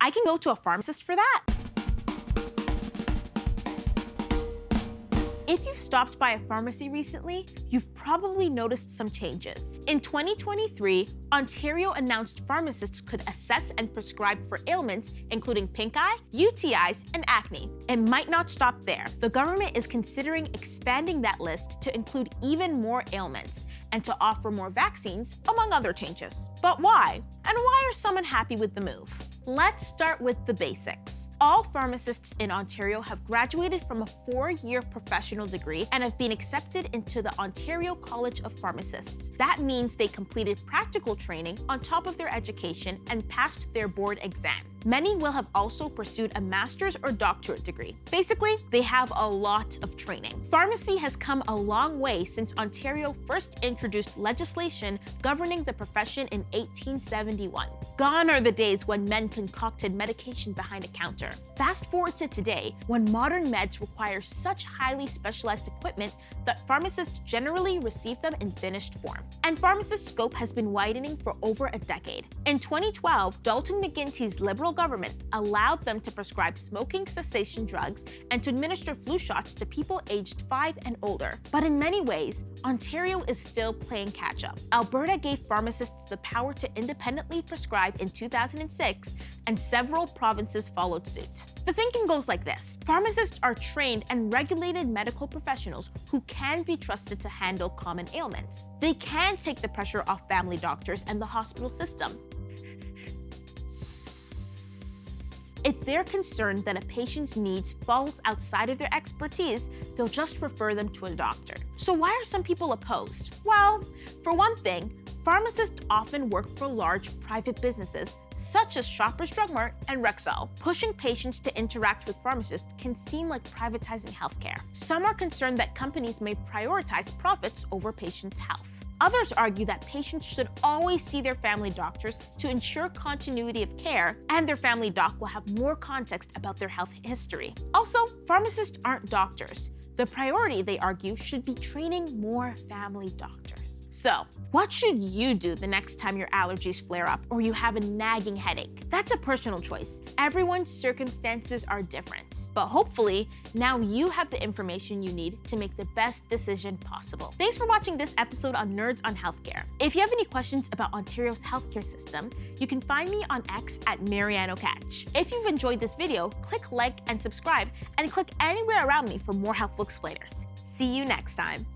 I can go to a pharmacist for that. If you've stopped by a pharmacy recently, you've probably noticed some changes. In 2023, Ontario announced pharmacists could assess and prescribe for ailments including pink eye, UTIs, and acne. It might not stop there. The government is considering expanding that list to include even more ailments and to offer more vaccines, among other changes. But why? And why are some unhappy with the move? Let's start with the basics. All pharmacists in Ontario have graduated from a 4-year professional degree and have been accepted into the Ontario College of Pharmacists. That means they completed practical training on top of their education and passed their board exam. Many will have also pursued a master's or doctorate degree. Basically, they have a lot of training. Pharmacy has come a long way since Ontario first introduced legislation governing the profession in 1871. Gone are the days when men concocted medication behind a counter. Fast forward to today, when modern meds require such highly specialized equipment that pharmacists generally receive them in finished form. And Pharmacist Scope has been widening for over a decade. In 2012, Dalton McGuinty's Liberal government allowed them to prescribe smoking cessation drugs and to administer flu shots to people aged 5 and older. But in many ways, Ontario is still playing catch-up. Alberta gave pharmacists the power to independently prescribe in 2006, and several provinces followed suit. The thinking goes like this. Pharmacists are trained and regulated medical professionals who can be trusted to handle common ailments. They can take the pressure off family doctors and the hospital system. If they're concerned that a patient's needs falls outside of their expertise, they'll just refer them to a doctor. So why are some people opposed? Well, for one thing, pharmacists often work for large private businesses such as Shoppers Drug Mart and Rexall. Pushing patients to interact with pharmacists can seem like privatizing healthcare. Some are concerned that companies may prioritize profits over patients' health. Others argue that patients should always see their family doctors to ensure continuity of care, and their family doc will have more context about their health history. Also, pharmacists aren't doctors. The priority, they argue, should be training more family doctors. So, what should you do the next time your allergies flare up or you have a nagging headache? That's a personal choice. Everyone's circumstances are different. But hopefully, now you have the information you need to make the best decision possible. Thanks for watching this episode on Nerds on Healthcare. If you have any questions about Ontario's healthcare system, you can find me on X at Marianne O'Catch. If you've enjoyed this video, click like and subscribe, and click anywhere around me for more helpful explainers. See you next time.